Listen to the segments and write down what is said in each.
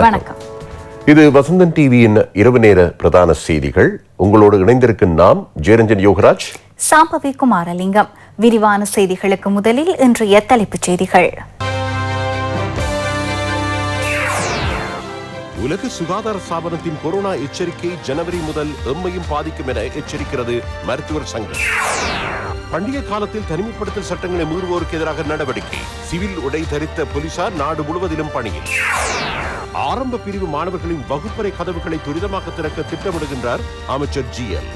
வணக்கம். இது வசந்தன் டிவியின் இரவு நேர பிரதான செய்திகள். உங்களோடு இணைந்திருக்கும் நாம் ஜெயரஞ்சன் யோகராஜ், சாம்பவி குமாரலிங்கம். விரிவான செய்திகளுக்கு முதலில் இன்றைய தலைப்புச் செய்திகள். உலக சுகாதார ஸ்தாபனத்தின் கொரோனா எச்சரிக்கை ஜனவரி முதல் எம்மையும் பாதிக்கும் என எச்சரிக்கிறது மருத்துவர் சங்கம். பண்டிகை காலத்தில் தனிமைப்படுத்தல் சட்டங்களை மீறுவோருக்கு எதிராக நடவடிக்கை. சிவில் உடை தரித்த போலீசார் நாடு முழுவதிலும் பணியில். ஆரம்ப பிரிவு மாணவர்களின் வகுப்பறை கதவுகளை துரிதமாக திறக்க திட்டமிடுகின்றார் அமைச்சர் GL.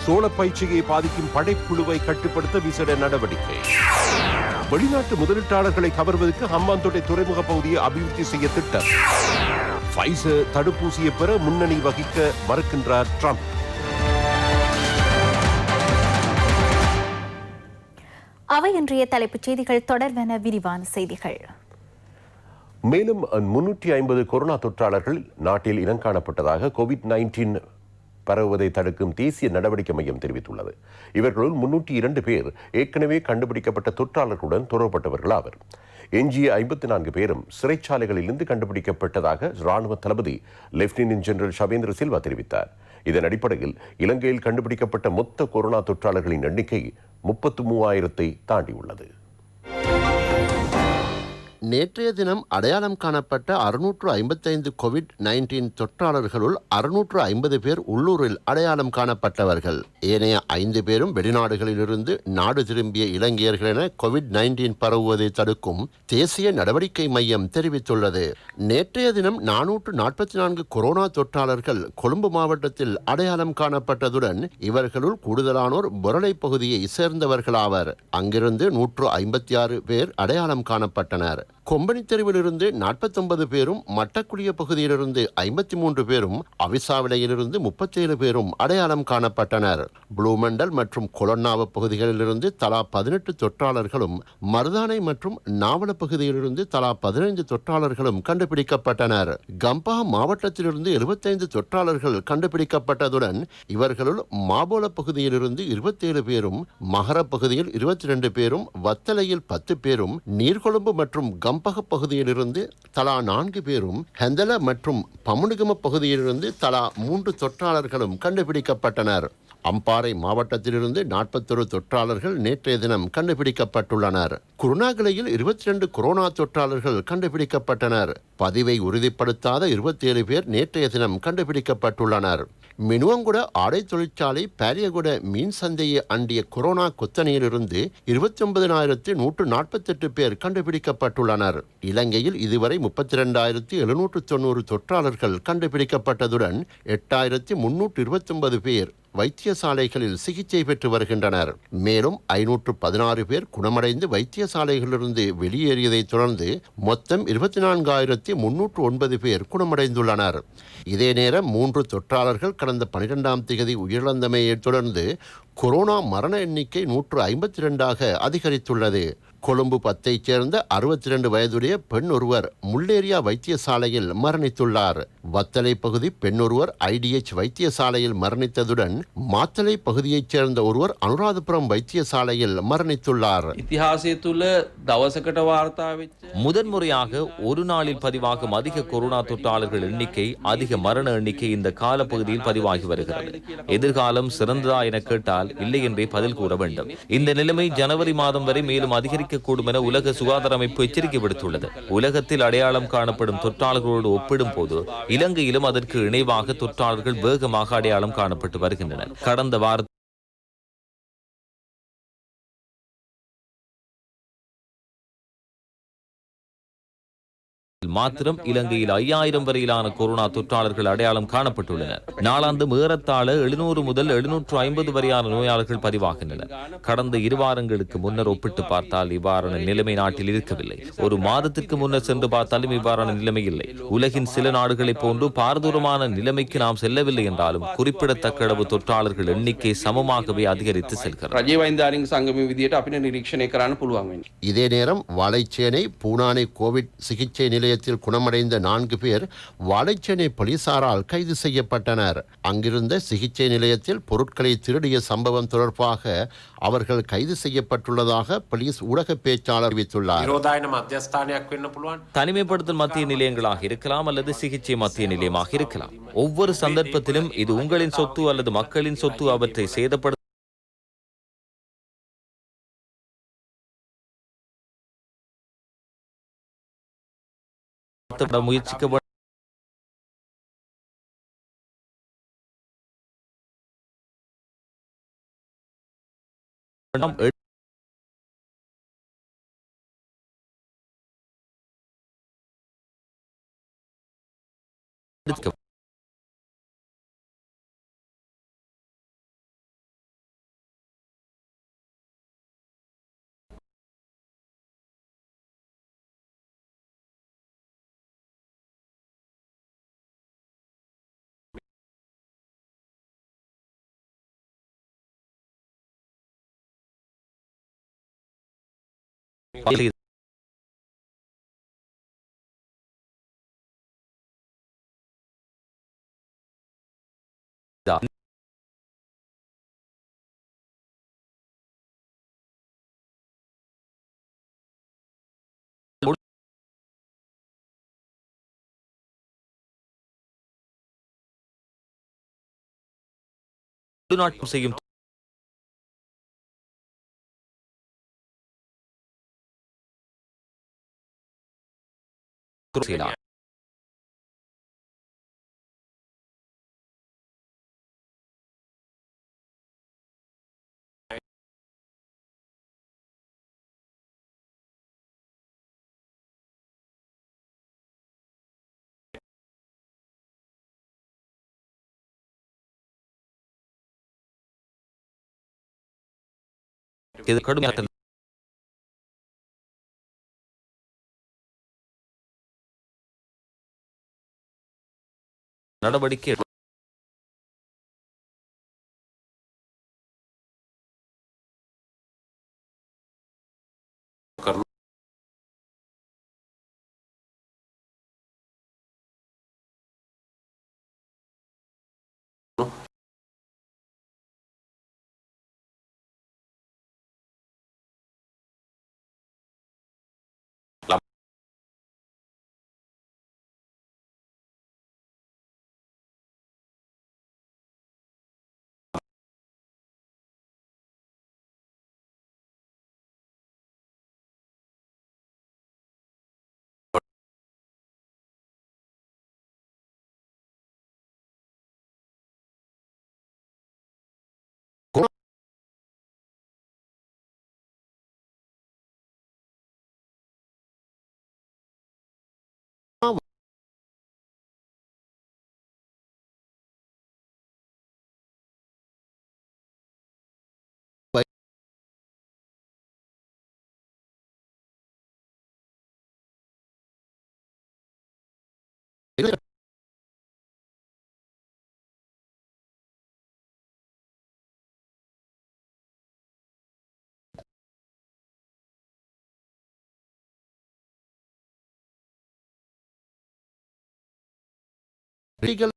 சோழ பயிற்சியை பாதிக்கும் படைப்புழுவை கட்டுப்படுத்த விசேட நடவடிக்கை. வெளிநாட்டு முதலீட்டாளர்களை கவர்வதற்கு ஹம்பாந்தோட்டை துறைமுக பகுதியை அபிவிருத்தி செய்ய திட்டம். ஃபைசர் தடுப்பூசியை பெற முன்னணி வகிக்க மறுக்கின்றார் ட்ரம்ப். அவை இன்றைய தலைப்புச் செய்திகள். தொடர்பான விரிவான செய்திகள். மேலும் 350 கொரோனா தொற்றாளர்கள் நாட்டில் இனங்காணப்பட்டதாக COVID-19 பரவுவதை தடுக்கும் தேசிய நடவடிக்கை மையம் தெரிவித்துள்ளது. இவர்களுள் 302 பேர் ஏற்கனவே கண்டுபிடிக்கப்பட்ட தொற்றாளர்களுடன் தொடர்பட்டவர்கள் ஆவர். எஞ்சிய 54 பேரும் சிறைச்சாலைகளிலிருந்து கண்டுபிடிக்கப்பட்டதாக ராணுவ தளபதி லெப்டினன்ட் ஜெனரல் ஷவேந்திர சில்வா தெரிவித்தார். இதன் அடிப்படையில் இலங்கையில் கண்டுபிடிக்கப்பட்ட மொத்த கொரோனா தொற்றாளர்களின் எண்ணிக்கை 33,000 தாண்டியுள்ளது. நேற்றைய தினம் அடையாளம் காணப்பட்ட 655 COVID-19 தொற்றாளர்களுள் 650 பேர் உள்ளூரில் அடையாளம் காணப்பட்டவர்கள். ஏனைய 5 பேரும் வெளிநாடுகளிலிருந்து நாடு திரும்பிய இலங்கையர்கள் என COVID-19 பரவுவதை தடுக்கும் தேசிய நடவடிக்கை மையம் தெரிவித்துள்ளது. நேற்றைய தினம் 444 கொரோனா தொற்றாளர்கள் கொழும்பு மாவட்டத்தில் அடையாளம் காணப்பட்டதுடன் இவர்களுள் கூடுதலானோர் பொரளை பகுதியை சேர்ந்தவர்களாவர். அங்கிருந்து 156 பேர் அடையாளம் காணப்பட்டனர். கொம்பனி தெருவிலிருந்து 49 பேரும், மட்டக்குடிய பகுதியிலிருந்து 53 பேரும், அவிசாவிலையிலிருந்து 37 பேரும் அடையாளம் காணப்பட்டனர். ப்ளூமண்டல் மற்றும் கொலன்னாவ பகுதிகளிலிருந்து தலா 18 தொற்றாளர்களும், மருதானை மற்றும் நாவல பகுதியிலிருந்து தலா 15 தொற்றாளர்களும் கண்டுபிடிக்கப்பட்டனர். கம்பா மாவட்டத்திலிருந்து 75 தொற்றாளர்கள் கண்டுபிடிக்கப்பட்டதுடன் இவர்களுள் மாபோல பகுதியிலிருந்து 27 பேரும், மகர பகுதியில் 22 பேரும், வத்தலையில் 10 பேரும், நீர்கொழும்பு மற்றும் கம்பக பகுதியிலிருந்து தலா 4 பேரும், ஹெந்தல மற்றும் பமுனுகம பகுதியிலிருந்து தலா 3 தொற்றாளர்களும் கண்டுபிடிக்கப்பட்டனர். அம்பாறை மாவட்டத்திலிருந்து 41 தொற்றாளர்கள் நேற்றைய தினம் கண்டுபிடிக்கப்பட்டுள்ளனர். குருணாகலையில் 22 கொரோனா தொற்றாளர்கள் கண்டுபிடிக்கப்பட்டனர். பதிவை உறுதிப்படுத்தாத 27 பேர் நேற்றைய தினம் கண்டுபிடிக்கப்பட்டுள்ளனர். மினுவங்குட ஆடை தொழிற்சாலை பாரியகுட மீன் சந்தையை அண்டிய கொரோனா கொத்தனையிலிருந்து 29,148 பேர் கண்டுபிடிக்கப்பட்டுள்ளனர். இலங்கையில் இதுவரை 32,790 தொற்றாளர்கள் கண்டுபிடிக்கப்பட்டதுடன் 8,329 பேர் வைத்தியசாலைகளில் சிகிச்சை பெற்று வருகின்றனர். மேலும் 516 பேர் குணமடைந்து வைத்தியசாலைகளிலிருந்து வெளியேறியதை தொடர்ந்து மொத்தம் 24,309 பேர் குணமடைந்துள்ளனர். இதே நேரம் 3 தொற்றாளர்கள் கடந்த 12ஆம் தேதி உயிரிழந்தமையை தொடர்ந்து கொரோனா மரண எண்ணிக்கை 152ஆக அதிகரித்துள்ளது. கொழும்பு 10ஐ சேர்ந்த 62 வயதுடைய பெண் ஒருவர் முள்ளேரியா வைத்தியசாலையில் மரணித்துள்ளார். வத்தலை பகுதி பெண் ஒருவர் IDH வைத்தியசாலையில் மரணித்ததுடன் மாத்தலை பகுதியைச் சேர்ந்த ஒருவர் அனுராதபுரம் வைத்தியசாலையில் மரணித்துள்ளார். முதன்முறையாக ஒரு நாளில் பதிவாகும் அதிக கொரோனா தொற்றாளர்கள் எண்ணிக்கை, அதிக மரண எண்ணிக்கை இந்த காலப்பகுதியில் பதிவாகி வருகிறது. எதிர்காலம் சிறந்ததா என கேட்டால் இல்லை என்றே பதில் கூற வேண்டும். இந்த நிலைமை ஜனவரி மாதம் வரை மேலும் அதிகரிக்கக்கூடும் என உலக சுகாதார அமைப்பு எச்சரிக்கை விடுத்துள்ளது. உலகத்தில் அடையாளம் காணப்படும் தொற்றாளர்களோடு ஒப்பிடும் போது இலங்கையிலும் அதற்கு இணைவாக தொற்றாளர்கள் வேகமாக அடையாளம் காணப்பட்டு வருகின்றனர். கடந்த வாரத்தில் மாத்திரம் இலங்கையில் 5,000 வரையிலான கொரோனா தொற்றாளர்கள் அடையாளம் காணப்பட்டுள்ளனர். நாளாந்து ஏறத்தாழ 700 முதல் 750 வரையான நோயாளர்கள் பதிவாகின்றனர். கடந்த 2 வாரங்களுக்கு முன்னர் ஒப்பிட்டு பார்த்தால் இவ்வாறான நிலைமை நாட்டில் இருக்கவில்லை. ஒரு மாதத்திற்கு முன்னர் சென்று பார்த்தாலும் இவ்வாறான நிலைமை இல்லை. உலகின் சில நாடுகளைப் போன்று பாரதூரமான நிலைமைக்கு நாம் செல்லவில்லை என்றாலும் குறிப்பிடத்தக்க அளவு தொற்றாளர்கள் எண்ணிக்கை சமமாகவே அதிகரித்து செல்கிறது. இதே நேரம் வாழைச்சேனை பூனானை கோவிட் சிகிச்சை நிலையத்தில் நிலையத்தில் குணமடைந்த 4 பேர் வாழைச்சேனை போலீசாரால் கைது செய்யப்பட்டனர். அங்கிருந்த சிகிச்சை நிலையத்தில் பொருட்களை திருடிய சம்பவம் தொடர்பாக அவர்கள் கைது செய்யப்பட்டுள்ளதாக போலீஸ் ஊடக பேச்சாளர் தெரிவித்துள்ளார். தனிமைப்படுத்தல் மத்திய நிலையங்களாக இருக்கலாம் அல்லது சிகிச்சை மத்திய நிலையமாக இருக்கலாம். ஒவ்வொரு சந்தர்ப்பத்திலும் இது உங்களின் சொத்து அல்லது மக்களின் சொத்து. அவற்றை சேதப்படுத்த முயற்சிக்கப்படும் நாட்டம் செய்யும் செய்யலாம். இது கடுமையான நடவடிக்கை legal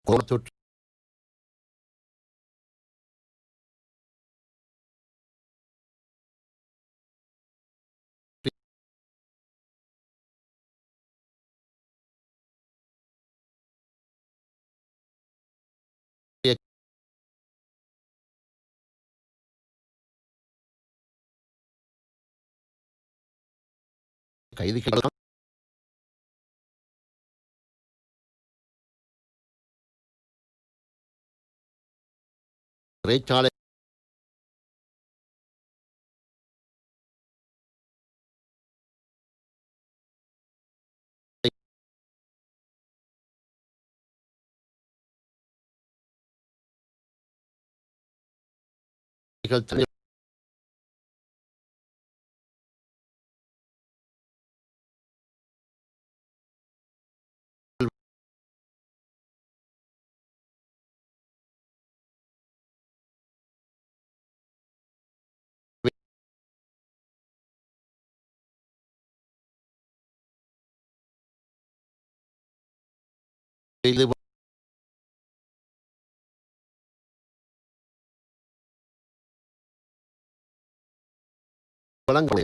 தொற்று கைதிகள் சிறைச்சாலை வழங்கல்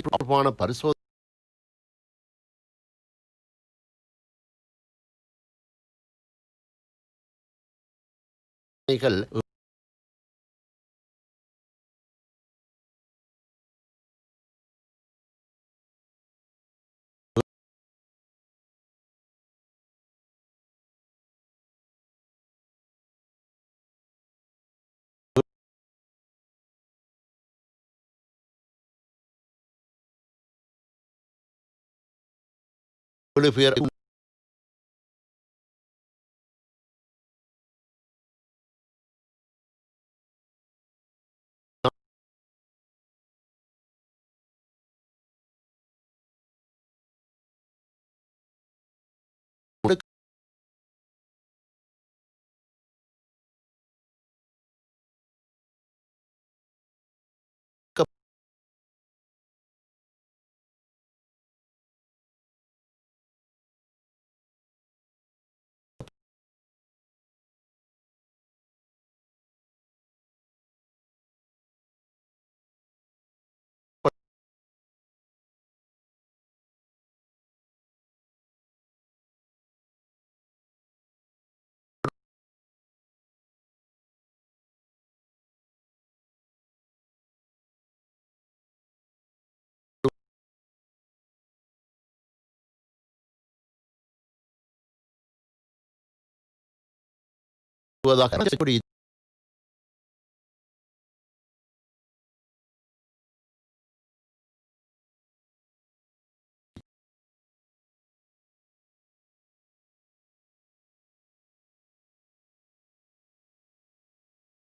தொடர்பான பரிசோதனைகள் பேர்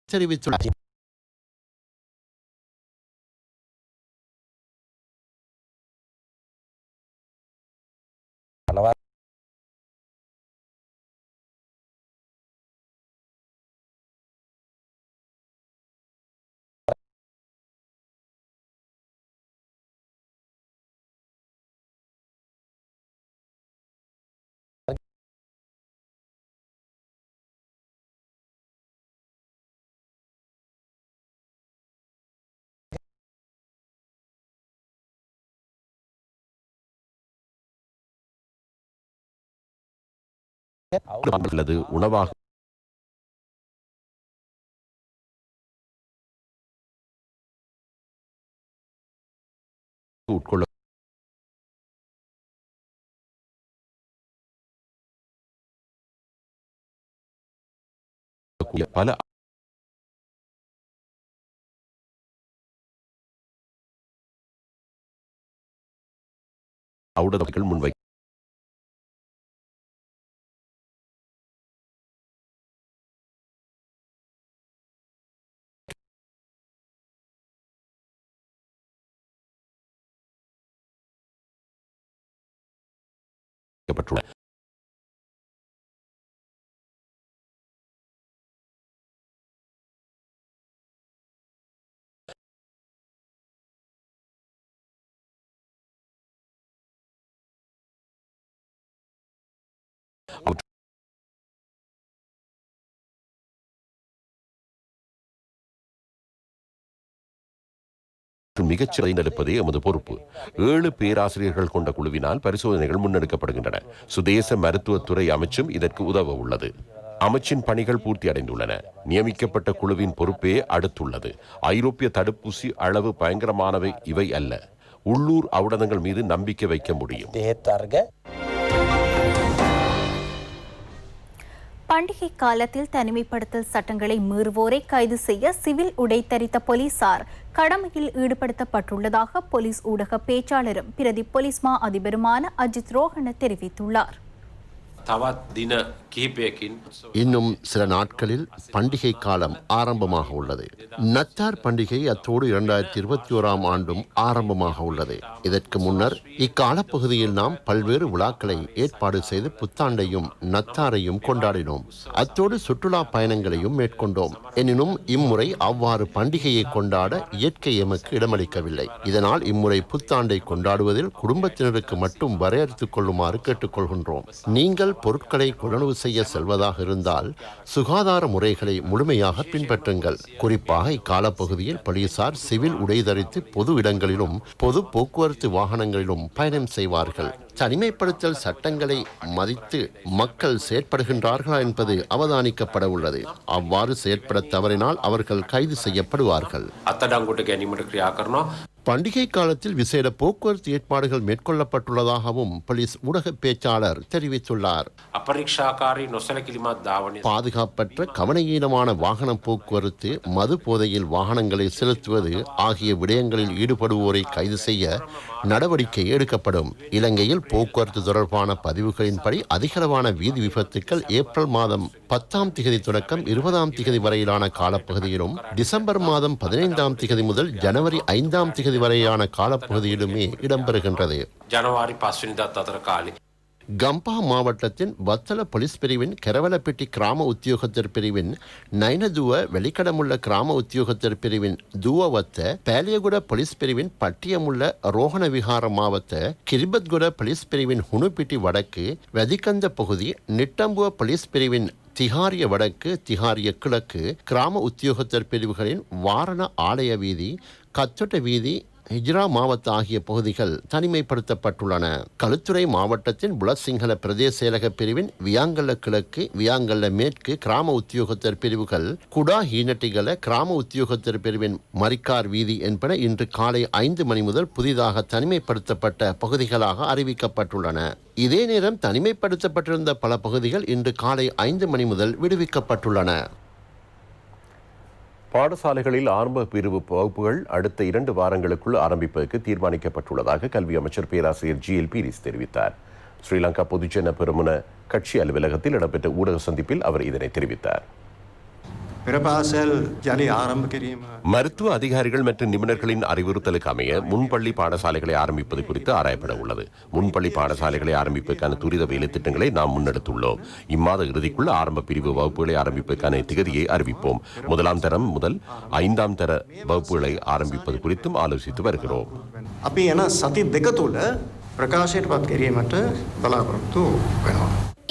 தெரிவித்துள்ளார். அல்லது உணவாக உட்கொள்ள பல ஊடகங்கள் முன்வை மிகச்சிறந்த எடுப்பதே எமது பொறுப்பு. 7 பேராசிரியர்கள் கொண்ட குழுவினால் பரிசோதனைகள் முன்னெடுக்கப்படுகின்றன. சுதேச மருத்துவத்துறை அமைச்சும் இதற்கு உதவ உள்ளது. அமைச்சின் பணிகள் பூர்த்தி அடைந்துள்ளன. நியமிக்கப்பட்ட குழுவின் பொறுப்பே அடுத்துள்ளது. ஐரோப்பிய தடுப்பூசி அளவு பயங்கரமானவை இவை அல்ல. உள்ளூர் ஔடதங்கள் மீது நம்பிக்கை வைக்க முடியும். பண்டிகை காலத்தில் தனிமைப்படுத்தல் சட்டங்களை மீறுவோரை கைது செய்ய சிவில் உடை தரித்த போலீசார் கடமையில் ஈடுபடுத்தப்பட்டுள்ளதாக போலீஸ் ஊடக பேச்சாளரும் பிரதி போலீஸ் மா அதிபருமான அஜித் ரோஹன தெரிவித்துள்ளார். இன்னும் சில நாட்களில் பண்டிகை காலம் ஆரம்பமாக உள்ளது. நத்தார் பண்டிகை அத்தோடு 2021ஆம் ஆண்டும் ஆரம்பமாக உள்ளது. இதற்கு முன்னர் இக்காலப்பகுதியில் நாம் பல்வேறு விழாக்களை ஏற்பாடு செய்து புத்தாண்டையும் நத்தாரையும் கொண்டாடினோம். அத்தோடு சுற்றுலா பயணங்களையும் மேற்கொண்டோம். எனினும் இம்முறை அவ்வாறு பண்டிகையை கொண்டாட இயற்கை எமக்கு இடமளிக்கவில்லை. இதனால் இம்முறை புத்தாண்டை கொண்டாடுவதில் குடும்பத்தினருக்கு மட்டும் வரையறுத்துக் கொள்ளுமாறு கேட்டுக்கொள்கின்றோம். நீங்கள் பொருட்களை கொள்வனவு செய்ய செல்வதாக இருந்தால் சுகாதார முறைகளை முழுமையாக பின்பற்றுங்கள். குறிப்பாக இக்காலப்பகுதியில் போலீசார் சிவில் உடை தரித்து பொது இடங்களிலும் பொது போக்குவரத்து வாகனங்களிலும் பயணம் செய்வார்கள். தனிமைப்படுத்தல் சட்டங்களை மதித்து மக்கள் செயற்படுகின்றார்களா என்பது அவதானிக்கப்பட உள்ளது. அவ்வாறு செயற்பட தவறினால் அவர்கள் கைது செய்யப்படுவார்கள். பண்டிகை காலத்தில் விசேட போக்குவரத்து ஏற்பாடுகள் மேற்கொள்ளப்பட்டுள்ளதாகவும் போலீஸ் ஊடக பேச்சாளர் தெரிவித்துள்ளார். பாதுகாப்பற்ற கவனஈனமான வாகன போக்குவரத்து, மது போதையில் வாகனங்களை செலுத்துவது ஆகிய விடயங்களில் ஈடுபடுவோரை கைது செய்ய நடவடிக்கை எடுக்கப்படும். இலங்கையில் போக்குவரத்து தொடர்பான பதிவுகளின்படி அதிகளவான வீதி விபத்துக்கள் ஏப்ரல் மாதம் 10ஆம் திகதி தொடக்கம் 20ஆம் திகதி வரையிலான காலப்பகுதியிலும், டிசம்பர் மாதம் 15ஆம் திகதி முதல் ஜனவரி 5ஆம் திகதி வரையான காலப்பகுதியிலுமே இடம்பெறுகின்றது. கம்பா மாவட்டத்தின் வத்தல போலீஸ் பிரிவின் கெரவலப்பட்டி கிராம உத்தியோகத்தர் பிரிவின் நைனதுவ வெளிக்கடமுள்ள கிராம உத்தியோகத்தர் பிரிவின் துவவத்த பேலியகுட போலீஸ் பிரிவின் பட்டியமுள்ள ரோஹண விகார மாவட்ட கிரிபத்குட போலீஸ் பிரிவின் ஹுனுப்பிட்டி வடக்கு வெதிகந்த பகுதி நிட்டம்புவ போலீஸ் பிரிவின் திகாரிய வடக்கு திகாரிய கிழக்கு கிராம உத்தியோகத்தர் பிரிவுகளின் வாரண ஆலய வீதி, கத்தொட்ட வீதி, ஹிஜ்ரா மாவட்ட ஆகிய பகுதிகள் தனிமைப்படுத்தப்பட்டுள்ளன. களுத்துறை மாவட்டத்தின் புலசிங்கள பிரதேச செயலக பிரிவின் வியாங்கல்ல கிழக்கு வியாங்கல்ல மேற்கு கிராம உத்தியோகத்தர் பிரிவுகள், குடா ஹீனட்டிகள கிராம உத்தியோகத்தர் பிரிவின் மரிக்கார் வீதி என்பன இன்று காலை 5 மணி முதல் புதிதாக தனிமைப்படுத்தப்பட்ட பகுதிகளாக அறிவிக்கப்பட்டுள்ளன. இதே நேரம் தனிமைப்படுத்தப்பட்டிருந்த பல பகுதிகள் இன்று காலை 5 மணி முதல் விடுவிக்கப்பட்டுள்ளன. பாடசாலைகளில் ஆரம்ப பிரிவு வகுப்புகள் அடுத்த 2 வாரங்களுக்குள் ஆரம்பிப்பதற்கு தீர்மானிக்கப்பட்டுள்ளதாக கல்வி அமைச்சர் பேராசிரியர் ஜி.எல். பீரிஸ் தெரிவித்தார். ஸ்ரீலங்கா பொதுஜன பெரமுன கட்சி அலுவலகத்தில் இடம்பெற்ற ஊடக சந்திப்பில் அவர் இதனை தெரிவித்தார். மருத்துவ அதிகாரிகள் மற்றும் நிபுணர்களின் அறிவுறுத்தலுக்கு அமைய முன்பள்ளி பாடசாலைகளை ஆரம்பிப்பது குறித்து ஆராயப்பட உள்ளது. முன்பள்ளி பாடசாலைகளை ஆரம்பிப்பதற்கான துரித வேலை திட்டங்களை நாம் முன்னெடுத்துள்ளோம். இம்மாத இறுதிக்குள் ஆரம்ப பிரிவு வகுப்புகளை ஆரம்பிப்பதற்கான திகதியை அறிவிப்போம். 1ஆம் தரம் முதல் 5ஆம் தர வகுப்புகளை ஆரம்பிப்பது குறித்தும் ஆலோசித்து வருகிறோம்.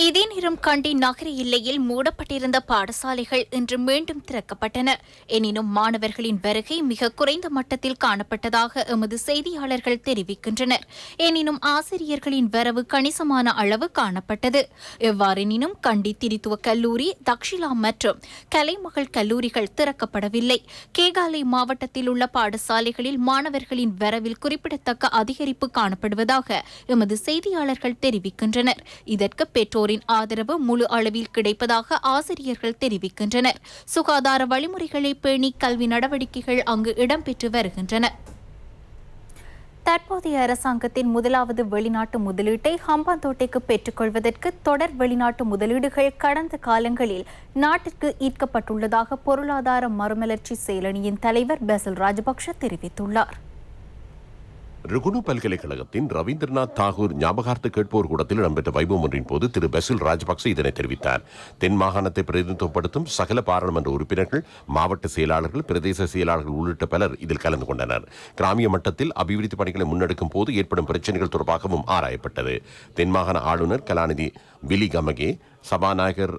இதே நேரம் கண்டி நகர எல்லையில் மூடப்பட்டிருந்த பாடசாலைகள் இன்று மீண்டும் திறக்கப்பட்டன. எனினும் மாணவர்களின் வருகை மிக குறைந்த மட்டத்தில் காணப்பட்டதாக எமது செய்தியாளர்கள் தெரிவிக்கின்றனர். எனினும் ஆசிரியர்களின் வரவு கணிசமான அளவு காணப்பட்டது. எவ்வாறெனினும் கண்டி திரித்துவ கல்லூரி, தக்ஷிலா மற்றும் கலைமகள் கல்லூரிகள் திறக்கப்படவில்லை. கேகாலை மாவட்டத்தில் உள்ள பாடசாலைகளில் மாணவர்களின் வரவில் குறிப்பிடத்தக்க அதிகரிப்பு காணப்படுவதாக எமது செய்தியாளர்கள் தெரிவிக்கின்றனர். இதற்கு பெற்றோரின் ஆதரவு முழு அளவில் கிடைப்பதாக ஆசிரியர்கள் தெரிவிக்கின்றனர். சுகாதார வழிமுறைகளை பேணி கல்வி நடவடிக்கைகள் அங்கு இடம்பெற்று வருகின்றன. தற்போதைய அரசாங்கத்தின் முதலாவது வெளிநாட்டு முதலீட்டை ஹம்பாந்தோட்டைக்கு பெற்றுக்கொள்வதற்கு தொடர் வெளிநாட்டு முதலீடுகள் கடந்த காலங்களில் நாட்டிற்கு ஈர்க்கப்பட்டுள்ளதாக பொருளாதார மறுமலர்ச்சி செயலணியின் தலைவர் பெசில் ராஜபக்ஷ தெரிவித்துள்ளார். ருகுணு பல்கலைக்கழகத்தின் ரவீந்திரநாத் தாகூர் ஞாபகார்த்த கேட்போர் கூடத்தில் இடம்பெற்ற வைபவம் ஒன்றின் போது திரு பெசில் ராஜபக்ச இதனை தெரிவித்தார். தென் மாகாணத்தை பிரதிநிதித்துவப்படுத்தும் சகல பாராளுமன்ற உறுப்பினர்கள், மாவட்ட செயலாளர்கள், பிரதேச செயலாளர்கள் உள்ளிட்ட பலர் இதில் கலந்து கொண்டனர். கிராமிய மட்டத்தில் அபிவிருத்தி பணிகளை முன்னெடுக்கும் போது ஏற்படும் பிரச்சினைகள் தொடர்பாகவும் ஆராயப்பட்டது. தென் மாகாண ஆளுநர் கலாநிதி விலி கமகே, சபாநாயகர்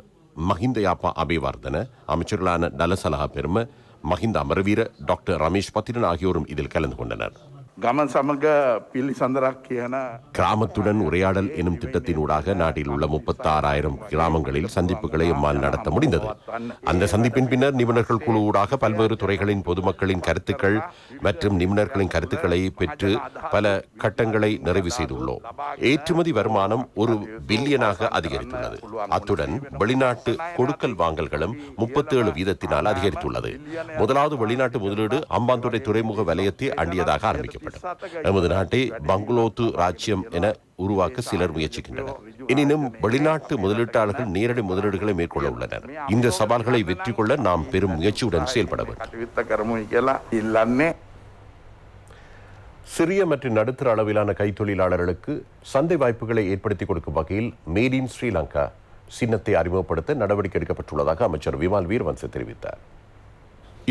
மஹிந்த யாப்பா அபேவர்தன, அமைச்சர்களான டலசலஹா பெரும, மஹிந்த அமரவீர, டாக்டர் ரமேஷ் பத்திரன் ஆகியோரும் இதில் கலந்து கொண்டனர். ගමන් සමග පිළිසඳරක් කියන கிராமத்துடன் உரையாடல் எனும் திட்டத்தினூடாக நாட்டில் உள்ள 36,000 கிராமங்களில் சந்திப்புகளை எம்மால் நடத்த முடிந்தது. அந்த சந்திப்பின் பின்னர் நிபுணர்கள் குழு ஊடாக பல்வேறு துறைகளின் பொதுமக்களின் கருத்துக்கள் மற்றும் நிபுணர்களின் கருத்துக்களை பெற்று பல கட்டங்களை நிறைவு செய்துள்ளோம். ஏற்றுமதி வருமானம் 1 பில்லியனாக அதிகரித்துள்ளது. அத்துடன் வெளிநாட்டு கொடுக்கல் வாங்கல்களும் 37% அதிகரித்துள்ளது. முதலாவது வெளிநாட்டு முதலீடு அம்பாந்தோட்டை துறைமுக வலயத்தை அண்டியதாக ஆரம்பிக்கப்பட்டது. நமது நாட்டை பங்களோத்து ராஜ்யம் என உருவாக்க சிலர் முயற்சிக்கின்றனர். எனினும் வெளிநாட்டு முதலீட்டாளர்கள் நேரடி முதலீடுகளை மேற்கொள்ள உள்ளனர். இந்த சவால்களை வெற்றி கொள்ள நாம் பெரும் முயற்சியுடன் செயல்பட வேண்டும். சிறிய மற்றும் நடுத்தர அளவிலான கைத்தொழிலாளர்களுக்கு சந்தை வாய்ப்புகளை ஏற்படுத்தி கொடுக்கும் வகையில் மேட் இன் ஸ்ரீலங்கா சின்னத்தை அறிமுகப்படுத்த நடவடிக்கை எடுக்கப்பட்டுள்ளதாக அமைச்சர் விமால் வீரவன்ச தெரிவித்தார்.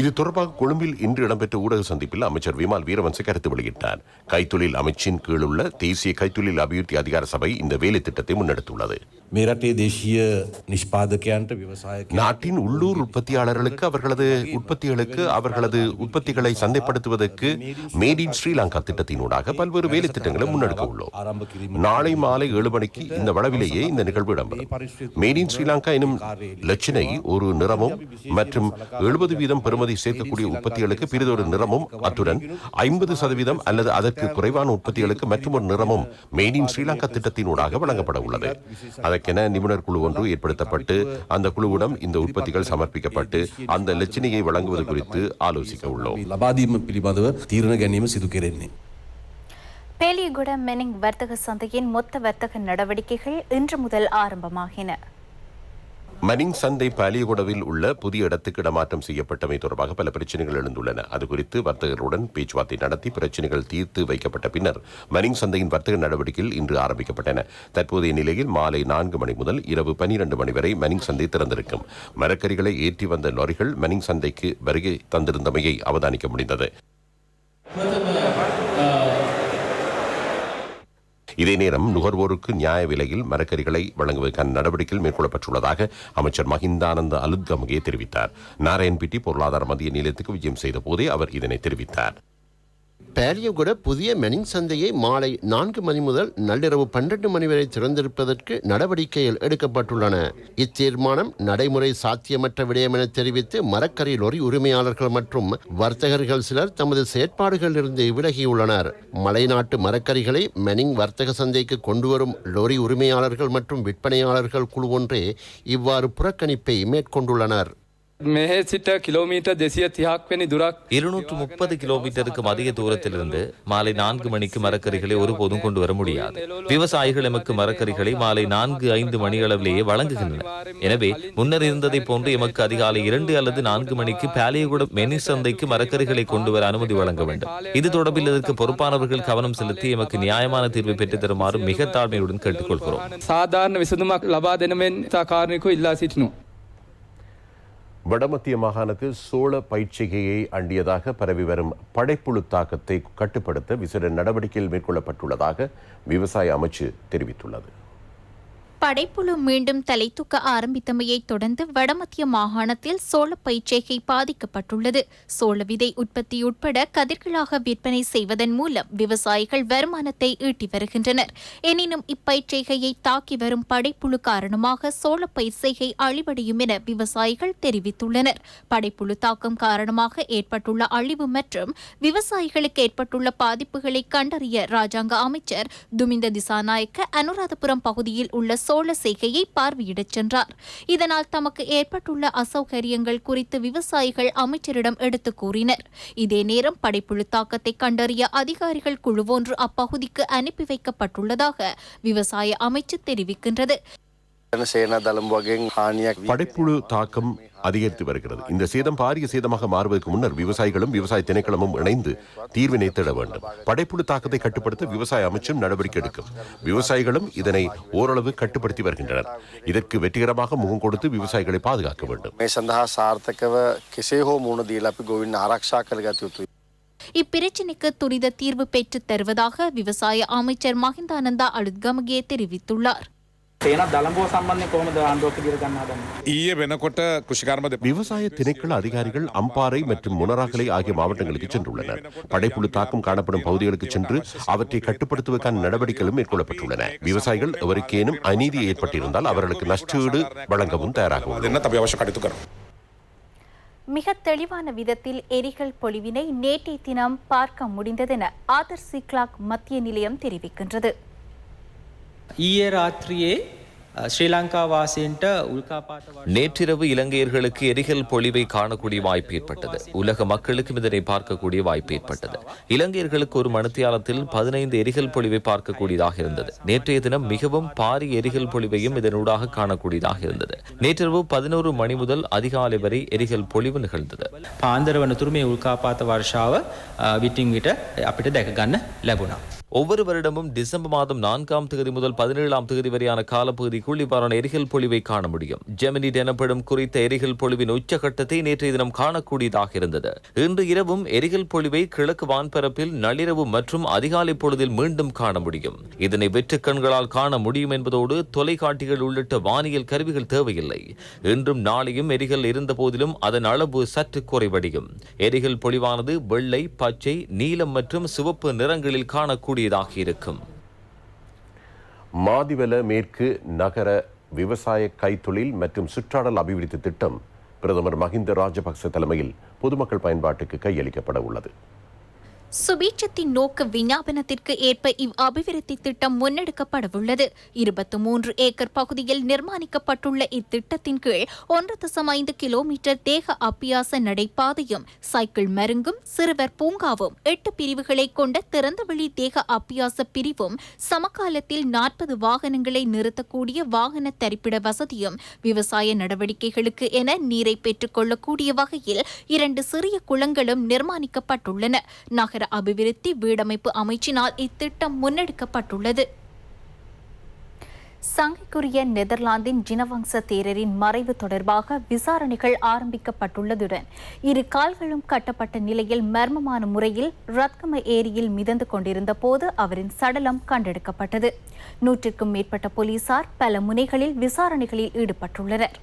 இது தொடர்பாக கொழும்பில் இன்று இடம்பெற்ற ஊடக சந்திப்பில் அமைச்சர் விமால் வீரவன்ச கருத்து வெளியிட்டார். கைத்தொழில் அமைச்சின் கீழ் உள்ள தேசிய கைத்தொழில் அபிவிருத்தி அதிகார சபை இந்த வேலை திட்டத்தை முன்னெடுத்துள்ளது. நாட்டின் உள்ளூர் உற்பத்தியாளர்களுக்கு அவர்களது உற்பத்திகளை சந்தைப்படுத்துவதற்கு மேட் இன் ஸ்ரீலங்கா திட்டத்தினூடாக பல்வேறு வேலை திட்டங்களை முன்னெடுக்க உள்ளோம். நாளை மாலை 7 மணிக்கு இந்த வளவிலேயே இந்த நிகழ்வு இடம்பெறும். மேட் இன் ஸ்ரீலங்கா எனும் லட்சணை ஒரு நிறமும் மற்றும் 70% பெறுமதி சேர்க்கக்கூடிய உற்பத்திகளுக்கு பிறிதொரு நிறமும், அத்துடன் 50% அல்லது அதற்கு குறைவான உற்பத்திகளுக்கு மற்றொரு நிறமும் மேட் இன் ஸ்ரீலங்கா திட்டத்தினூடாக வழங்கப்பட உள்ளது. அதற்கென நிபுணர் குழு ஒன்று ஏற்படுத்தப்பட்டு அந்த குழுவிடம் இந்த உற்பத்திகள் சமர்ப்பிக்கப்பட்டு அந்த லட்சணையை வழங்குவது குறித்து ஆலோசிக்க உள்ளோம். பேலியகுட மெனிங் வர்த்தக சந்தையின் மொத்த வர்த்தக நடவடிக்கைகள் இன்று முதல் ஆரம்பமாகின. மனிங் சந்தை பாலியகுடவில் உள்ள புதிய இடத்துக்கு இடமாற்றம் செய்யப்பட்டமை தொடர்பாக பல பிரச்சனைகள் எழுந்துள்ளன. அது குறித்து வர்த்தகர்களுடன் பேச்சுவார்த்தை நடத்தி பிரச்சனைகள் தீர்த்து வைக்கப்பட்ட பின்னர் மனிங் சந்தையின் வர்த்தக நடவடிக்கைகள் இன்று ஆரம்பிக்கப்பட்டன. தற்போதைய நிலையில் மாலை 4 மணி முதல் இரவு 12 மணி வரை மனிங் சந்தை திறந்திருக்கும். மரக்கறிகளை ஏற்றி வந்த லாரிகள் மனிங் சந்தைக்கு வருகை தந்திருந்தமையை அவதானிக்க முடிந்தது. இதே நேரம் நுகர்வோருக்கு நியாய விலையில் மரக்கறிகளை வழங்குவதற்கான நடவடிக்கைகள் மேற்கொள்ளப்பட்டுள்ளதாக அமைச்சர் மஹிந்தானந்த அலுத்கமகே தெரிவித்தார். நாராயண்பிட்டி பொருளாதார மத்திய நிலையத்துக்கு விஜயம் செய்த போதே அவர் இதனை தெரிவித்தார். பேலியகுட புதிய மெனிங் சந்தையை மாலை 4 மணி முதல் நள்ளிரவு 12 மணி வரை திறந்திருப்பதற்கு நடவடிக்கைகள் எடுக்கப்பட்டுள்ளன. இத்தீர்மானம் நடைமுறை சாத்தியமற்ற விடயம் என தெரிவித்து மரக்கறி லொரி உரிமையாளர்கள் மற்றும் வர்த்தகர்கள் சிலர் தமது செயற்பாடுகளிலிருந்து விலகியுள்ளனர். மலைநாட்டு மரக்கறிகளை மெனிங் வர்த்தக சந்தைக்கு கொண்டுவரும் லொரி உரிமையாளர்கள் மற்றும் விற்பனையாளர்கள் குழு ஒன்றே இவ்வாறு புறக்கணிப்பை மேற்கொண்டுள்ளனர். 230 கிலோமீட்டருக்கும் அதிக தூரத்திலிருந்து மாலை 4 மணிக்கு மரக்கறிகளை ஒருபோதும் கொண்டு வர முடியாது. விவசாயிகள் எமக்கு மரக்கறிகளை மாலை 4-5 மணி அளவிலேயே வழங்குகின்றனர். எனவே முன்னர் இருந்ததை போன்று எமக்கு அதிகாலை 2 அல்லது 4 மணிக்கு பாலியகுட மெனி சந்தைக்கு மரக்கறிகளை கொண்டு வர அனுமதி வழங்க வேண்டும். இது தொடர்பில் இதற்கு பொறுப்பானவர்கள் கவனம் செலுத்தி எமக்கு நியாயமான தீர்வை பெற்றுத் தருமாறு மிக தாழ்மையுடன் கேட்டுக்கொள்கிறோம். சாதாரண விசதுமக் லபா දෙනමෙන් සාකාරණිකව ඉල්ලා සිටිනවා. வடமத்திய மாகாணத்தில் சோள பயிர்ச்செய்கையை அண்டியதாக பரவி வரும் படைப்புழு தாக்கத்தை கட்டுப்படுத்த விசேட நடவடிக்கைகள் மேற்கொள்ளப்பட்டுள்ளதாக விவசாய அமைச்சு தெரிவித்துள்ளது. படைப்புழு மீண்டும் தலை தூக்க ஆரம்பித்தமையை தொடர்ந்து வடமத்திய மாகாணத்தில் சோள பயிர்ச்செய்கை பாதிக்கப்பட்டுள்ளது. சோள விதை உற்பத்தி உட்பட கதிர்களாக விற்பனை செய்வதன் மூலம் விவசாயிகள் வருமானத்தை ஈட்டி வருகின்றனர். எனினும் இப்பயிர்ச்செய்கையை தாக்கி வரும் படைப்புழு காரணமாக சோள பயிர் செய்கை அழிவடையும் என விவசாயிகள் தெரிவித்துள்ளனர். படைப்புழு தாக்கம் காரணமாக ஏற்பட்டுள்ள அழிவு மற்றும் விவசாயிகளுக்கு ஏற்பட்டுள்ள பாதிப்புகளை கண்டறிய ராஜாங்க அமைச்சர் துமிந்த திசாநாயக்க அனுராதபுரம் பகுதியில் உள்ள சோள செய்கையை பார்வையிடச் சென்றார். இதனால் தமக்கு ஏற்பட்டுள்ள அசௌகரியங்கள் குறித்து விவசாயிகள் அமைச்சரிடம் எடுத்துக் கூறினர். இதே நேரம் படைப்புழு தாக்கத்தை கண்டறிய அதிகாரிகள் குழு ஒன்று அப்பகுதிக்கு அனுப்பி வைக்கப்பட்டுள்ளதாக விவசாய அமைச்சு தெரிவிக்கின்றது. படைப்புழு தாக்கம் அதிகரித்து வருகிறது. இந்த சேதம் பாரிய சேதமாக மாறுவதற்கு முன்னர் விவசாயிகளும் விவசாய திணைக்களமும் இணைந்து தீர்வினை தேட வேண்டும். படைப்புழு தாக்கத்தை கட்டுப்படுத்த விவசாய அமைச்சும் நடவடிக்கை எடுக்கும். விவசாயிகளும் இதனை ஓரளவு கட்டுப்படுத்தி வருகின்றனர். இதற்கு வெற்றிகரமாக முகம் கொடுத்து விவசாயிகளை பாதுகாக்க வேண்டும். இப்பிரச்சினைக்கு துரித தீர்வு பெற்றுத் தருவதாக விவசாய அமைச்சர் மஹிந்தானந்தா அலுத்கமகே தெரிவித்துள்ளார். விவசாய திணைக்கள அதிகாரிகள் அம்பாறை மற்றும் முனராகலை ஆகிய மாவட்டங்களுக்கு சென்றுள்ளனர். படைப்புழு தாக்கம் காணப்படும் பகுதிகளுக்கு சென்று அவற்றை கட்டுப்படுத்துவதற்கான நடவடிக்கைகளும் மேற்கொள்ளப்பட்டுள்ளன. விவசாயிகள் எவருக்கேனும் அநீதி ஏற்பட்டிருந்தால் அவர்களுக்கு நஷ்டஈடு வழங்கவும் தயாராகும். மிக தெளிவான விதத்தில் எரிகல் பொழிவினை நேற்றைய தினம் பார்க்க முடிந்ததென ஆதர் சிக்லாக் மத்திய நிலையம் தெரிவிக்கின்றது. நேற்றிரவு இலங்கையர்களுக்கு எரிகல் பொழிவை காணக்கூடிய வாய்ப்பு ஏற்பட்டது. உலக மக்களுக்கும் இதனை பார்க்கக்கூடிய வாய்ப்பு ஏற்பட்டது. இலங்கையர்களுக்கு ஒரு மணித்தியாலத்தில் 15 எரிகல் பொழிவை பார்க்கக்கூடியதாக இருந்தது. நேற்றைய தினம் மிகவும் பாரிய எரிகல் பொழிவையும் இதனூடாக காணக்கூடியதாக இருந்தது. நேற்றிரவு 11 மணி முதல் அதிகாலை வரை எரிகல் பொழிவு நிகழ்ந்தது. ஒவ்வொரு வருடமும் டிசம்பர் மாதம் 4ஆம் தேதி முதல் 17ஆம் தேதி வரையான காலப்பகுதிக்குள் இவ்வாறான எரிகல் பொழிவை காண முடியும். ஜெமினி எனப்படும் குறித்த எரிகல் பொழிவின் உச்சகட்டத்தை நேற்றைய தினம் காணக்கூடியதாக இருந்தது. இன்று இரவும் எரிகல் பொழிவை கிழக்கு வான்பரப்பில் நள்ளிரவு மற்றும் அதிகாலை பொழுதில் மீண்டும் காண முடியும். இதனை வெற்று கண்களால் காண முடியும் என்பதோடு தொலைக்காட்டிகள் உள்ளிட்ட வானியல் கருவிகள் தேவையில்லை. இன்றும் நாளையும் எரிகல் இருந்த போதிலும் அதன் அளவு சற்று குறைவடையும். எரிகல் பொழிவானது வெள்ளை, பச்சை, நீலம் மற்றும் சிவப்பு நிறங்களில் காணக்கூடிய இருக்கும். மாதிவெல மேற்கு நகர விவசாய கைத்தொழில் மற்றும் சுற்றாடல் அபிவிருத்தி திட்டம் பிரதமர் மஹிந்த ராஜபக்ச தலைமையில் பொதுமக்கள் பயன்பாட்டுக்கு கையளிக்கப்பட உள்ளது. சுபீட்சத்தின் நோக்க விஞ்ஞாபனத்திற்கு ஏற்ப இவ் அபிவிருத்தி திட்டம் முன்னெடுக்கப்படவுள்ளது. 23 ஏக்கர் பகுதியில் நிர்மாணிக்கப்பட்டுள்ள இத்திட்டத்தின் கீழ் 1.5 கிலோமீட்டர் தேக அபியாச நடைபாதையும் சைக்கிள் மருங்கும் சிறுவர் பூங்காவும் 8 பிரிவுகளை கொண்ட திறந்தவெளி தேக அபியாச பிரிவும் சமகாலத்தில் 40 வாகனங்களை நிறுத்தக்கூடிய வாகன தரிப்பிட வசதியும் விவசாய நடவடிக்கைகளுக்கு என நீரை பெற்றுக் கொள்ளக்கூடிய வகையில் 2 சிறிய குளங்களும் நிர்மாணிக்கப்பட்டுள்ளன. நகர அபிவிருத்தி வீடமைப்பு அமைச்சினால் இத்திட்டம் முன்னெடுக்கப்பட்டுள்ளது. சங்கைக்குரிய நெதர்லாந்தின் ஜினவங்ச தேரரின் மறைவு தொடர்பாக விசாரணைகள் ஆரம்பிக்கப்பட்டுள்ளதுடன் 2 கால்களும் கட்டப்பட்ட நிலையில் மர்மமான முறையில் ரத்கம ஏரியில் மிதந்து கொண்டிருந்த போது அவரின் சடலம் கண்டெடுக்கப்பட்டது. 100க்கும் மேற்பட்ட போலீசார் பல முனைகளில் விசாரணைகளில் ஈடுபட்டுள்ளனர்.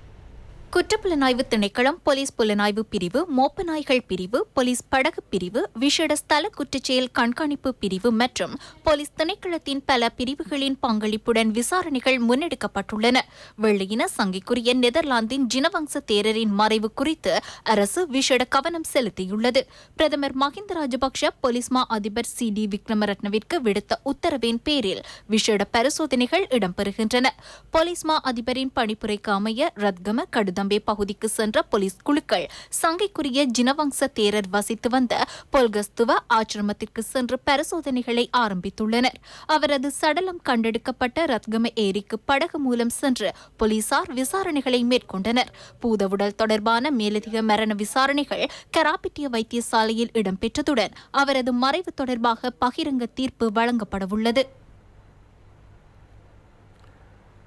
குற்றப்புலனாய்வு திணைக்களம், போலீஸ் புலனாய்வு பிரிவு, மோப்ப நாய்கள் பிரிவு, போலீஸ் படகு பிரிவு, விசேட ஸ்தல குற்றச்செயல் கண்காணிப்பு பிரிவு மற்றும் போலீஸ் திணைக்களத்தின் பல பிரிவுகளின் பங்களிப்புடன் விசாரணைகள் முன்னெடுக்கப்பட்டுள்ளன. வெள்ளையின சங்கைக்குரிய நெதர்லாந்தின் ஜினவங்ச தேரரின் மறைவு குறித்து அரசு விசேட கவனம் செலுத்தியுள்ளது. பிரதமர் மஹிந்த ராஜபக்ஷ போலீஸ் மா அதிபர் CD விக்ரமரட்னவிற்கு விடுத்த உத்தரவின் பேரில் விசேட பரிசோதனைகள் இடம்பெறுகின்றன. போலீஸ் மா அதிபரின் பணிப்புரைக்கு அமைய ரத்கம கடுதம்பே பகுதிக்கு சென்ற போலீஸ் குழுக்கள் சங்கைக்குரிய ஜினவங்ச தேரர் வசித்து வந்த பொல்கஸ்துவ ஆசிரமத்திற்கு சென்று பரிசோதனைகளை ஆரம்பித்துள்ளனர். அவரது சடலம் கண்டெடுக்கப்பட்ட ரத்கம ஏரிக்கு படகு மூலம் சென்று போலீசார் விசாரணைகளை மேற்கொண்டனர். பூதவுடல் தொடர்பான மேலதிக மரண விசாரணைகள் கராபிட்டிய வைத்தியசாலையில் இடம்பெற்றதுடன் அவரது மறைவு தொடர்பாக பகிரங்க தீர்ப்பு வழங்கப்படவுள்ளது.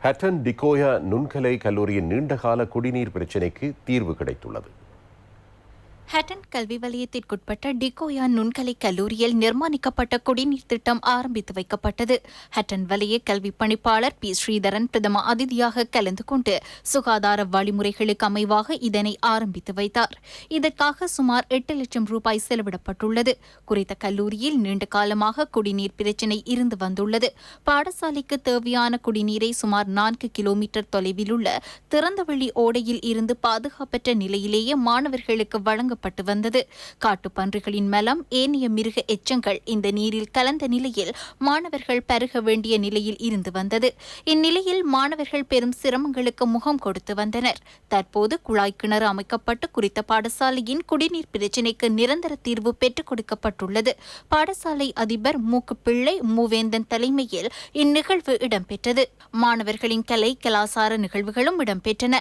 ஹட்டன் டிகோயா நுண்கலை கல்லூரியின் நீண்டகால குடிநீர் பிரச்சினைக்கு தீர்வு கிடைத்துள்ளது. ஹட்டன் கல்வி வலயத்திற்குட்பட்ட டிகோயா நுண்கலை கல்லூரியில் நிர்மாணிக்கப்பட்ட குடிநீர் திட்டம் ஆரம்பித்து வைக்கப்பட்டது. ஹட்டன் வலய கல்வி பணிப்பாளர் பி ஸ்ரீதரன் பிரதம அதிதியாக கலந்து கொண்டு சுகாதார வழிமுறைகளுக்கு அமைவாக இதனை ஆரம்பித்து வைத்தார். இதற்காக சுமார் 8 லட்சம் ரூபாய் செலவிடப்பட்டுள்ளது. குறித்த கல்லூரியில் நீண்ட காலமாக குடிநீர் பிரச்சினை இருந்து வந்துள்ளது. பாடசாலைக்கு தேவையான குடிநீரை சுமார் 4 கிலோமீட்டர் தொலைவில் உள்ள திறந்தவெளி ஓடையில் இருந்து பாதுகாப்பற்ற நிலையிலேயே மாணவர்களுக்கு வழங்க வந்தது. காட்டுப்பன்றிகளின் மலம், ஏனைய மிருக எச்சங்கள் இந்த நீரில் கலந்த நிலையில் மாணவர்கள் பருக வேண்டிய நிலையில் இருந்து வந்தது. இந்நிலையில் மாணவர்கள் பெரும் சிரமங்களுக்கு முகம் கொடுத்து வந்தனர். தற்போது குழாய் கிணறு அமைக்கப்பட்டு குறித்த பாடசாலையின் குடிநீர் பிரச்சினைக்கு நிரந்தர தீர்வு பெற்றுக் கொடுக்கப்பட்டுள்ளது. பாடசாலை அதிபர் மூக்கு பிள்ளை மூவேந்தன் தலைமையில் இந்நிகழ்வு இடம்பெற்றது. மாணவர்களின் கலை கலாசார நிகழ்வுகளும் இடம்பெற்றன.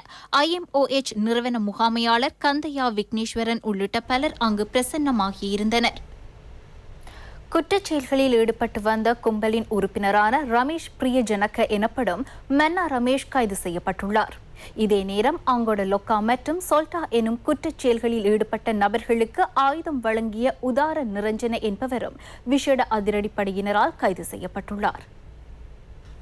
IMOH நிறுவன முகாமையாளர் கந்தையா விக்னேஸ்வரன் உள்ளிட்ட பலர் அங்கு பிரசன்னமாகியிருந்தனர். குற்றச்செயல்களில் ஈடுபட்டு வந்த கும்பலின் உறுப்பினரான ரமேஷ் பிரியஜனக எனப்படும் மன்னா ரமேஷ் கைது செய்யப்பட்டுள்ளார். இதே நேரம் அங்கோட லொக்கா மற்றும் சொல்டா எனும் குற்றச்செயல்களில் ஈடுபட்ட நபர்களுக்கு ஆயுதம் வழங்கிய உதார நிரஞ்சன என்பவரும் விசேட அதிரடிப்படையினரால் கைது செய்யப்பட்டுள்ளார்.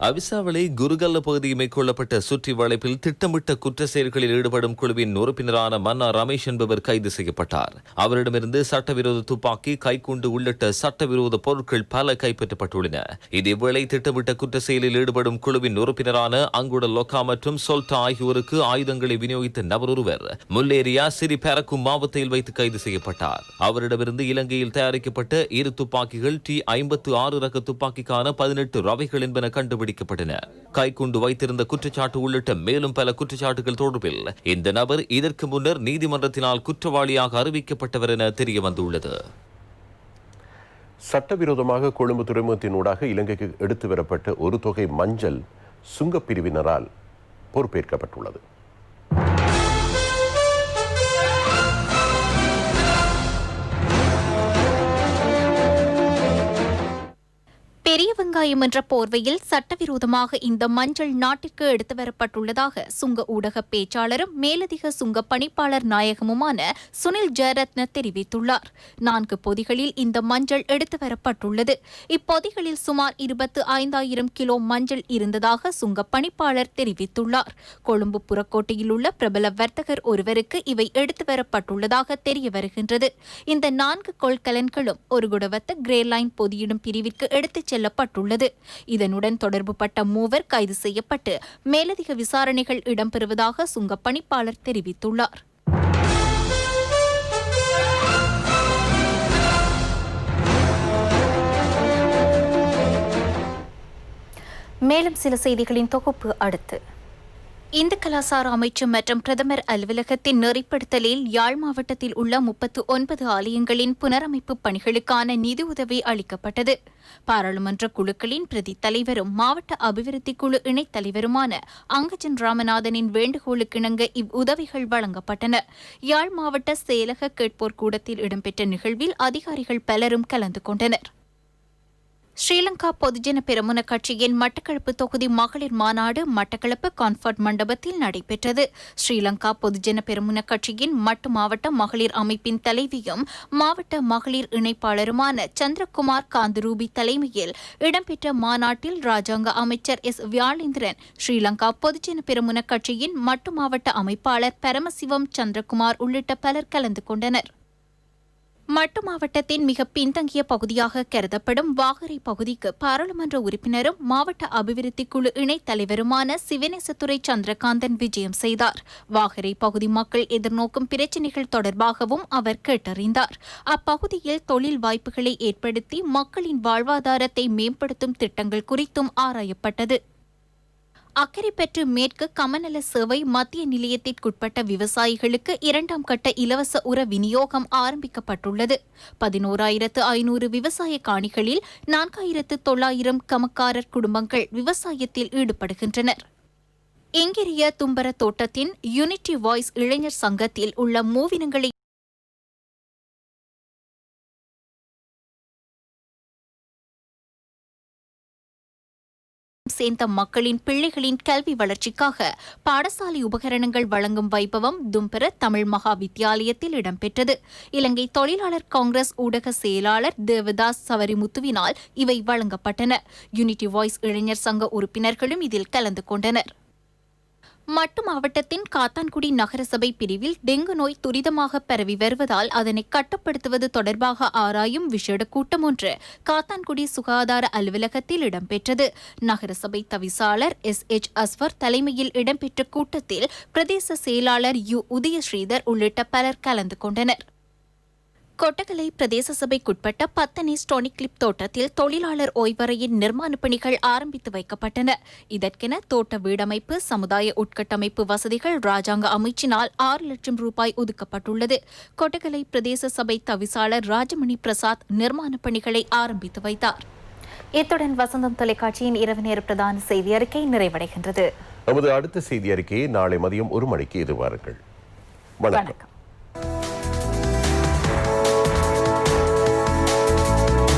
அவிசாவளை குருகல்ல பகுதியில் மேற்கொள்ளப்பட்ட சுற்றி வளைப்பில் திட்டமிட்ட குற்ற செயல்களில் ஈடுபடும் குழுவின் உறுப்பினரான மன்னா ரமேஷ் என்பவர் கைது செய்யப்பட்டார். அவரிடமிருந்து சட்டவிரோத துப்பாக்கி, கைக்குண்டு உள்ளிட்ட சட்டவிரோத பொருட்கள் பல கைப்பற்றப்பட்டுள்ளன. இதேவேளை திட்டமிட்ட குற்ற செயலில் ஈடுபடும் குழுவின் உறுப்பினரான அங்குட லொக்கா மற்றும் சொல்டா ஆகியோருக்கு ஆயுதங்களை விநியோகித்த நபர் ஒருவர் முல்லேரியா சிறி பரக்கும் மாவட்டத்தில் வைத்து கைது செய்யப்பட்டார். அவரிடமிருந்து இலங்கையில் தயாரிக்கப்பட்ட 2 துப்பாக்கிகள், T56 ரக துப்பாக்கிக்கான 18 ரவைகள் என்பன கண்டுபிடிக்கப்பட்டன. கைக்குண்டு வைத்திருந்த குற்றச்சாட்டு உள்ளிட்ட மேலும் பல குற்றச்சாட்டுகள் தொடர்பில் இந்த நபர் இதற்கு முன்னர் நீதிமன்றத்தினால் குற்றவாளியாக அறிவிக்கப்பட்டவர் என தெரிய வந்துள்ளது. சட்டவிரோதமாக கொழும்பு துறைமுகத்தினூடாக இலங்கைக்கு எடுத்து வரப்பட்ட ஒரு தொகை மஞ்சள் சுங்கப் பிரிவினரால் பொறுப்பேற்கப்பட்டுள்ளது. பெரிய வெங்காயம் என்ற போர்வையில் சட்டவிரோதமாக இந்த மஞ்சள் நாட்டிற்கு எடுத்து வரப்பட்டுள்ளதாக சுங்க ஊடக பேச்சாளரும் மேலதிக சுங்க பணிப்பாளர் நாயகமுமான சுனில் ஜெயரத்ன தெரிவித்துள்ளார். 4 பொதிகளில் இந்த மஞ்சள் எடுத்து வரப்பட்டுள்ளது. இப்பொதிகளில் சுமார் 25,000 கிலோ மஞ்சள் இருந்ததாக சுங்க பணிப்பாளர் தெரிவித்துள்ளார். கொழும்பு புறக்கோட்டையில் உள்ள பிரபல வர்த்தகர் ஒருவருக்கு இவை எடுத்து வரப்பட்டுள்ளதாக தெரிய வருகின்றது. இந்த 4 கொள்கலன்களும் ஒரு குடவத்த கிரேலைன் பொதியிடும் பிரிவிற்கு எடுத்துச் செல்லப்பட்டுள்ளது. இதனுடன் தொடர்புபட்ட மூவர் கைது செய்யப்பட்டு மேலதிக விசாரணைகள் இடம்பெறுவதாக சுங்க பணிப்பாளர் தெரிவித்துள்ளார். மேலும் சில செய்திகளின் தொகுப்பு அடுத்து. இந்து கலாசார அமைச்சு மற்றும் பிரதமர் அலுவலகத்தின் நெறிப்படுத்தலில் யாழ் மாவட்டத்தில் உள்ள 39 ஆலயங்களின் புனரமைப்பு பணிகளுக்கான நிதியுதவி அளிக்கப்பட்டது. பாராளுமன்ற குழுக்களின் பிரதி தலைவரும் மாவட்ட அபிவிருத்தி குழு இணைத் தலைவருமான அங்கஜன் ராமநாதனின் வேண்டுகோளுக்கிணங்க இவ்வுதவிகள் வழங்கப்பட்டன. யாழ் மாவட்ட செயலக கேட்போர் கூடத்தில் இடம்பெற்ற நிகழ்வில் அதிகாரிகள் பலரும் கலந்து கொண்டனர். ஸ்ரீலங்கா பொதுஜன பெரமுன கட்சியின் மட்டக்களப்பு தொகுதி மகளிர் மாநாடு மட்டக்களப்பு கான்ஃபர்ட் மண்டபத்தில் நடைபெற்றது. ஸ்ரீலங்கா பொதுஜன பெரமுன கட்சியின் மட்டு மாவட்ட மகளிர் அமைப்பின் தலைவியும் மாவட்ட மகளிர் இணைப்பாளருமான சந்திரகுமார் காந்தரூபி தலைமையில் இடம்பெற்ற மாநாட்டில் ராஜாங்க அமைச்சர் எஸ் வியாழேந்திரன், ஸ்ரீலங்கா பொதுஜன பெரமுன கட்சியின் மட்டு மாவட்ட அமைப்பாளர் பரமசிவம் சந்திரகுமார் உள்ளிட்ட பலர் கலந்து கொண்டனர். மட்டு மாவட்டத்தின் மிக பின்தங்கிய பகுதியாக கருதப்படும் வாகரை பகுதிக்கு பாராளுமன்ற உறுப்பினரும் மாவட்ட அபிவிருத்தி குழு இணைத் தலைவருமான சிவனேசத்துறை சந்திரகாந்தன் விஜயம் செய்தார். வாகரை பகுதி மக்கள் எதிர்நோக்கும் பிரச்சினைகள் தொடர்பாகவும் அவர் கேட்டறிந்தார். அப்பகுதியில் தொழில் வாய்ப்புகளை ஏற்படுத்தி மக்களின் வாழ்வாதாரத்தை மேம்படுத்தும் திட்டங்கள் குறித்தும் ஆராயப்பட்டது. அக்கரைப்பற்று மேற்கு கமநல சேவை மத்திய நிலையத்திற்குட்பட்ட விவசாயிகளுக்கு 2ஆம் கட்ட இலவச உர விநியோகம் ஆரம்பிக்கப்பட்டுள்ளது. 11,500 விவசாய காணிகளில் 4,900 கமக்காரர் குடும்பங்கள் விவசாயத்தில் ஈடுபடுகின்றனர். எங்கிரிய தும்பர தோட்டத்தின் யூனிட்டி வாய்ஸ் இளைஞர் சங்கத்தில் உள்ள மூவினங்களை சேர்ந்த மக்களின் பிள்ளைகளின் கல்வி வளர்ச்சிக்காக பாடசாலை உபகரணங்கள் வழங்கும் வைபவம் தும்பர தமிழ் மகா வித்தியாலயத்தில் இடம்பெற்றது. இலங்கை தொழிலாளர் காங்கிரஸ் ஊடக செயலாளர் தேவதாஸ் சவரிமுத்துவினால் இவை வழங்கப்பட்டன. யூனிட்டி வாய்ஸ் இளைஞர் சங்க உறுப்பினர்களும் இதில் கலந்து கொண்டனர். மட்டு மாவட்டத்தின் காத்தான்குடி நகரசபை பிரிவில் டெங்கு நோய் துரிதமாக பரவி வருவதால் அதனை கட்டுப்படுத்துவது தொடர்பாக ஆராயும் விசேட கூட்டம் ஒன்று காத்தான்குடி சுகாதார அலுவலகத்தில் இடம்பெற்றது. நகரசபை தவிசாளர் SH அஸ்வர் தலைமையில் இடம்பெற்ற கூட்டத்தில் பிரதேச செயலாளர் உதயஸ்ரீதர் உள்ளிட்ட பலர் கலந்து கொண்டனர். கொட்டகலை பிரதேச சபைக்குட்பட்ட பத்தனி ஸ்டோனிக்லிப் தோட்டத்தில் தொழிலாளர் ஓய்வறையின் நிர்மாணப் பணிகள் ஆரம்பித்து வைக்கப்பட்டன. இதற்கென தோட்ட வீடமைப்பு, சமுதாய உட்கட்டமைப்பு வசதிகள் ராஜாங்க அமைச்சினால் 6 லட்சம் ரூபாய் ஒதுக்கப்பட்டுள்ளது. கொட்டகலை பிரதேச சபை தவிசாளர் ராஜமணி பிரசாத் நிர்மாணப் பணிகளை ஆரம்பித்து வைத்தார். இத்துடன் வசந்தம் தொலைக்காட்சியின் இரவு நேர பிரதான செய்தி அறிக்கை நிறைவடைகின்றது. நமது அடுத்த செய்தி அறிக்கையை நாளை மதியம் 1 மணிக்கு எதிர்பாருங்கள். வணக்கம்.